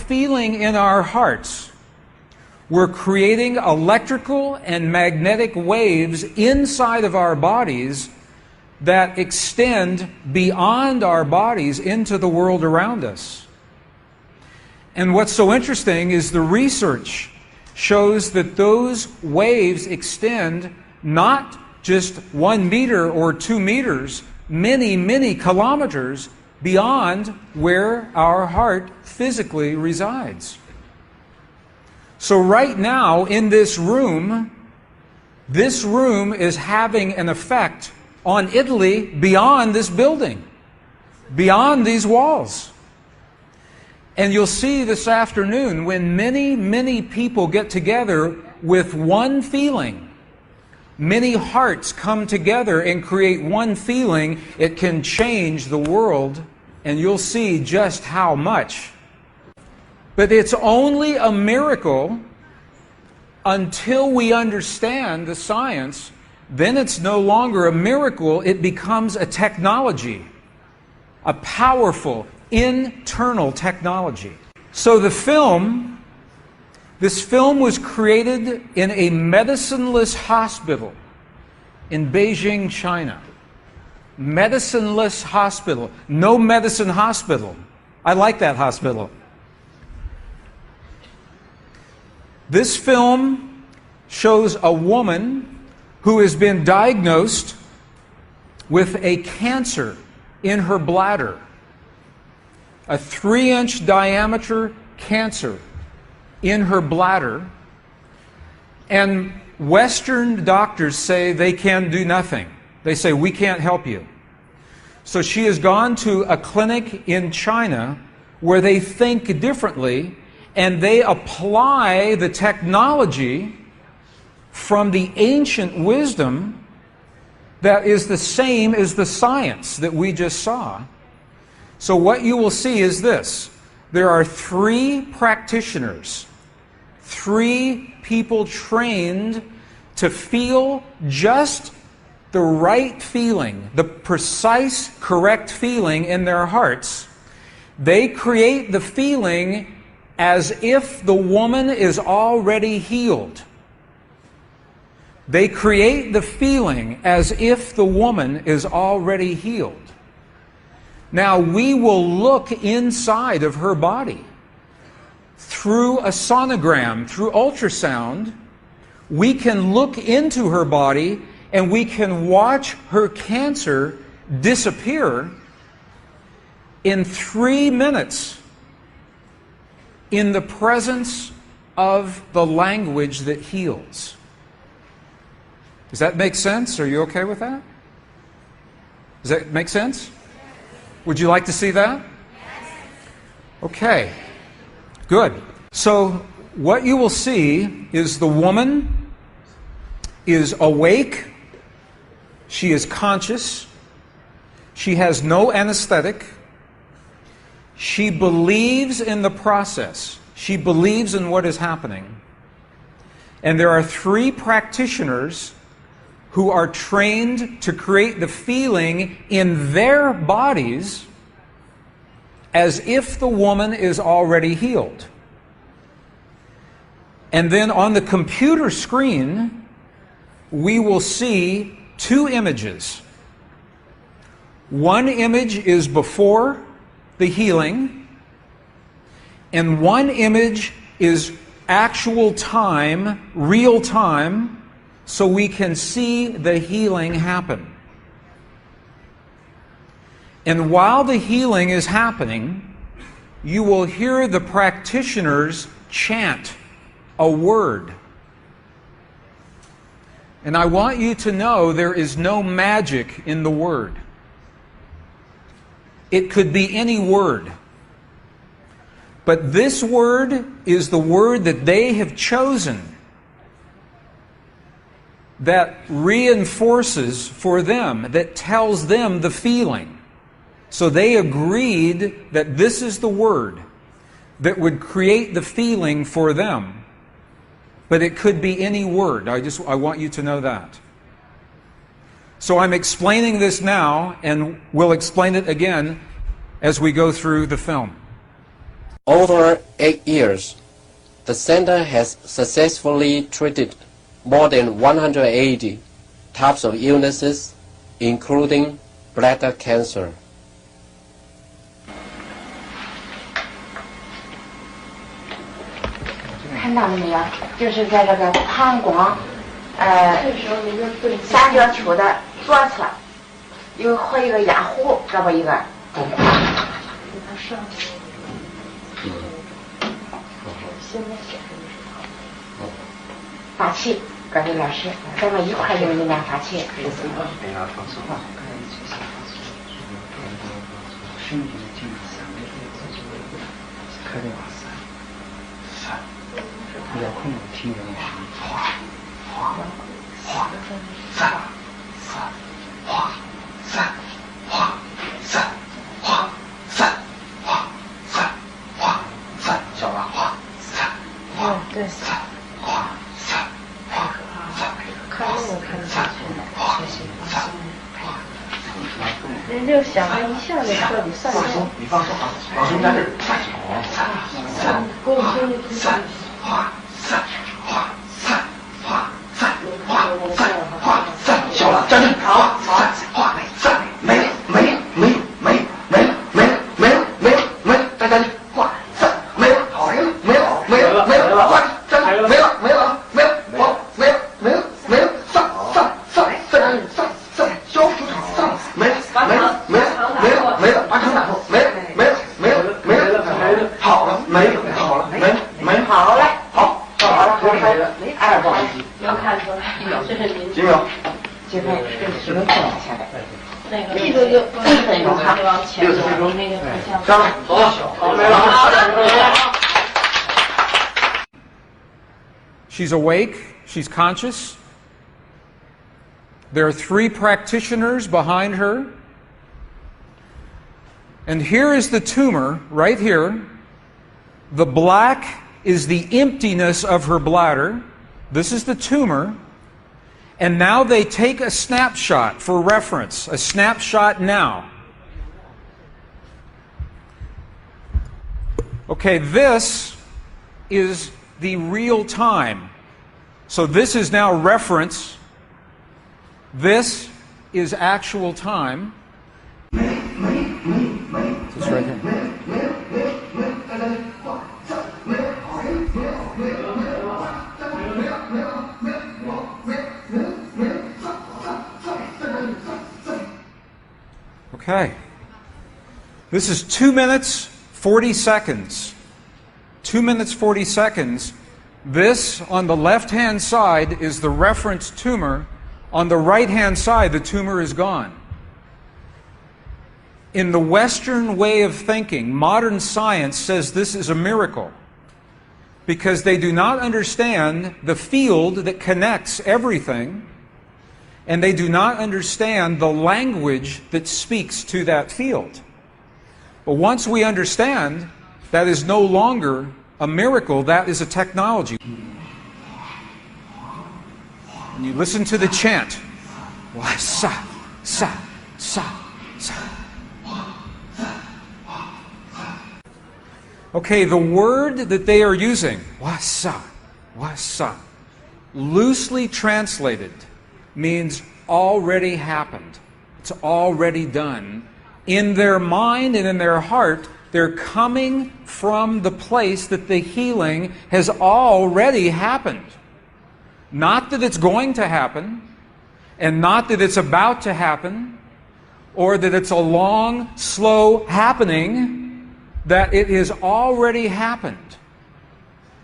feeling in our hearts, we're creating electrical and magnetic waves inside of our bodies that extend beyond our bodies into the world around us. And what's so interesting is the research shows that those waves extend not just 1 meter or 2 meters, many, many kilometers beyond where our heart physically resides. So right now in this room is having an effect on Italy beyond this building, beyond these walls. And you'll see this afternoon when many, many people get together with one feeling, many hearts come together and create one feeling, it can change the world, and you'll see just how much. But it's only a miracle until we understand the science. Then it's no longer a miracle, it becomes a technology, a powerful internal technology. So this film was created in a medicineless hospital in Beijing, China. Medicineless hospital, no medicine hospital. I like that hospital. This film shows a woman who has been diagnosed with a cancer in her bladder, a 3-inch diameter cancer in her bladder, and Western doctors say they can do nothing. They say, we can't help you. So she has gone to a clinic in China where they think differently, and they apply the technology from the ancient wisdom that is the same as the science that we just saw. So what you will see is this. There are 3 practitioners, 3 people trained to feel just the right feeling, the precise, correct feeling in their hearts. They create the feeling as if the woman is already healed. They create the feeling as if the woman is already healed. Now, we will look inside of her body through a sonogram, through ultrasound. We can look into her body and we can watch her cancer disappear in 3 minutes in the presence of the language that heals. Does that make sense? Are you okay with that? Does that make sense? Would you like to see that? Okay, good. So what you will see is the woman is awake, she is conscious, she has no anesthetic, she believes in the process, she believes in what is happening. And there are 3 practitioners who are trained to create the feeling in their bodies as if the woman is already healed. And then on the computer screen, we will see 2 images. One image is before the healing, and one image is actual time, real time, so we can see the healing happen. And while the healing is happening, you will hear the practitioners chant a word. And I want you to know there is no magic in the word. It could be any word. But this word is the word that they have chosen that reinforces for them, that tells them the feeling. So they agreed that this is the word that would create the feeling for them. But it could be any word. I want you to know that. So I'm explaining this now, and we'll explain it again as we go through the film. Over 8 years, the center has successfully treated more than 180 types of illnesses, including bladder cancer. 看到了没有？就是在这个膀胱三角球的左侧有和一个压壶，这么一个。发气，各位老师，咱们一块用力量发气。不要控制听人哗哗哗三三哗三哗三哗三哗三哗三，小了哗三哗三哗三哗三，看那个看得下去了，哗三哗。人就想他一下就彻底散了。你放松啊，老师在这儿三三三哗。三哗三哗三哗三哗三，小了站正，好，三哗三，没了没了没了没了没了没了没了没了没了，再站正，哗三没了好没了没了没了没了，哗站正，没了没了没了好没了没了没了，上上上上上上消除上没了没了没了没了没了，把肠打破，没了没了没了没了没了，好了没了好了没了没了好嘞好。好了，2个，能看出来，这是您几秒？几分？10分钟下来。那个就1分钟哈，往前走，那个上来，走了，好，没了。She's awake, she's conscious. There are 3 practitioners behind her. And here is the tumor, right here. The black is the emptiness of her bladder. This is the tumor. And now they take a snapshot for reference, a snapshot now. Okay, this is the real time. So this is now reference. This is actual time. It's right here. Okay. This is 2 minutes, 40 seconds. 2 minutes, 40 seconds. This, on the left-hand side, is the reference tumor. On the right-hand side, the tumor is gone. In the Western way of thinking, modern science says this is a miracle because they do not understand the field that connects everything, and they do not understand the language that speaks to that field. But once we understand, that is no longer a miracle, that is a technology. And you listen to the chant. Sa, sa, sa, sa. Okay, the word that they are using, wasa, wasa, loosely translated, means already happened. It's already done. In their mind and in their heart, they're coming from the place that the healing has already happened. Not that it's going to happen, and not that it's about to happen, or that it's a long, slow happening, that it has already happened.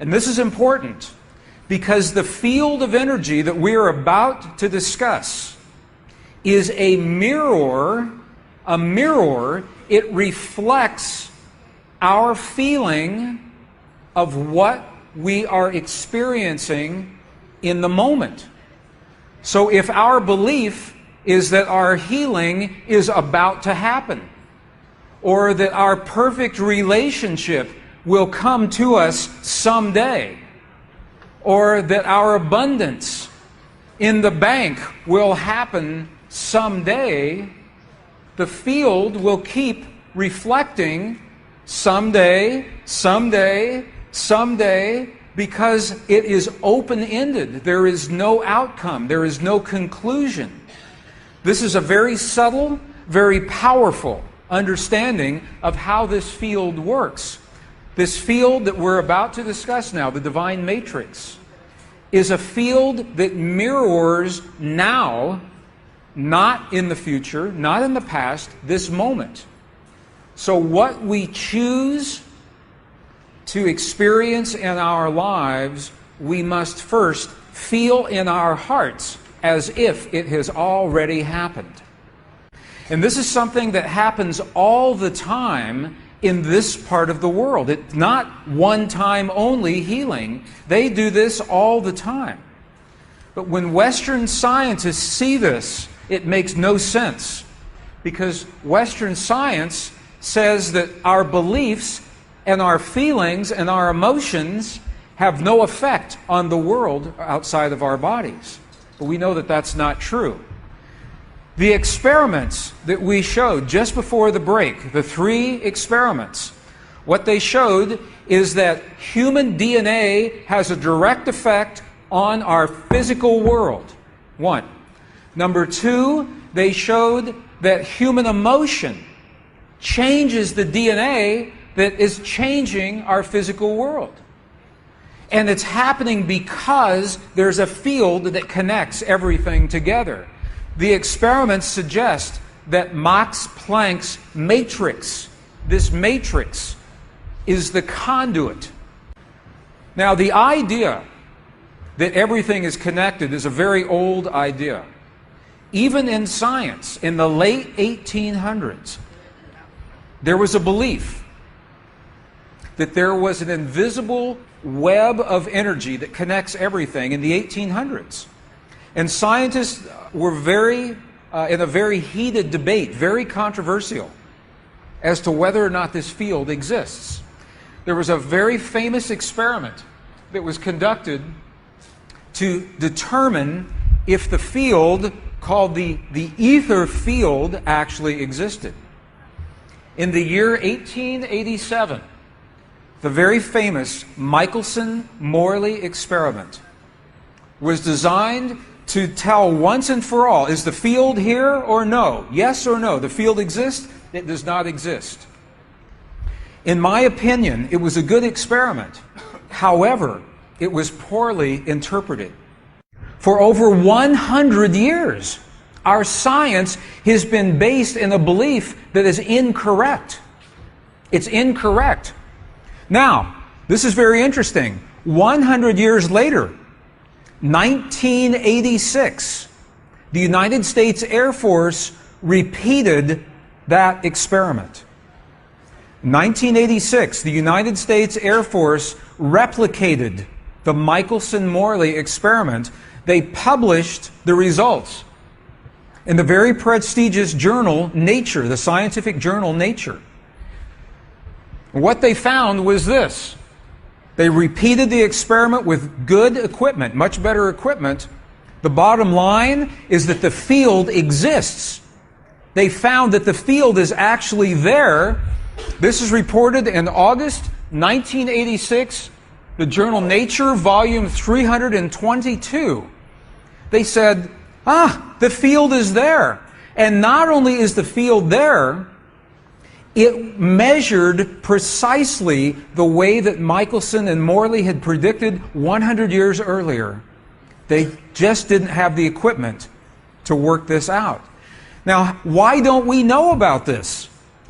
And this is important because the field of energy that we are about to discuss is a mirror. A mirror, it reflects our feeling of what we are experiencing in the moment. So if our belief is that our healing is about to happen, or that our perfect relationship will come to us someday, or that our abundance in the bank will happen someday, the field will keep reflecting someday, someday, someday, because it is open-ended. There is no outcome. There is no conclusion. This is a very subtle, very powerful understanding of how this field works. This field that we're about to discuss now, the divine matrix, is a field that mirrors now, not in the future, not in the past, this moment. So what we choose to experience in our lives, we must first feel in our hearts as if it has already happened. And this is something that happens all the time in this part of the world. It's not one-time only healing. They do this all the time. But when Western scientists see this, it makes no sense, because Western science says that our beliefs and our feelings and our emotions have no effect on the world outside of our bodies. But we know that that's not true. The experiments that we showed just before the break, the 3 experiments, what they showed is that human DNA has a direct effect on our physical world. 1. Number 2, they showed that human emotion changes the DNA that is changing our physical world. And it's happening because there's a field that connects everything together. The experiments suggest that Max Planck's matrix, this matrix, is the conduit. Now, the idea that everything is connected is a very old idea. Even in science, in the late 1800s, there was a belief that there was an invisible web of energy that connects everything in the 1800s. And scientists were in a very heated debate, very controversial, as to whether or not this field exists. There was a very famous experiment that was conducted to determine if the field called the ether field actually existed. In the year 1887, the very famous Michelson-Morley experiment was designed to tell once and for all, is the field here or no? Yes or no? The field exists? It does not exist. In my opinion, it was a good experiment. However, it was poorly interpreted. For over 100 years, our science has been based in a belief that is incorrect. It's incorrect. Now, this is very interesting. 100 years later, 1986, the United States Air Force repeated that experiment. 1986, the United States Air Force replicated the Michelson-Morley experiment. They published the results in the very prestigious journal Nature, the scientific journal Nature. What they found was this. They repeated the experiment with good equipment, much better equipment. The bottom line is that the field exists. They found that the field is actually there. This is reported in August 1986, the journal Nature, volume 322. They said, the field is there. And not only is the field there, it measured precisely the way that Michelson and Morley had predicted 100 years earlier. They just didn't have the equipment to work this out. Now, why don't we know about this?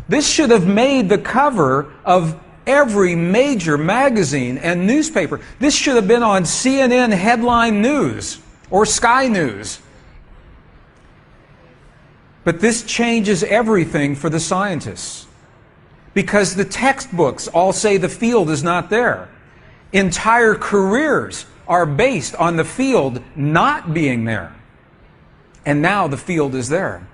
This should have made the cover of every major magazine and newspaper. This should have been on CNN headline news or Sky News. But this changes everything for the scientists, because the textbooks all say the field is not there. Entire careers are based on the field not being there. And now the field is there.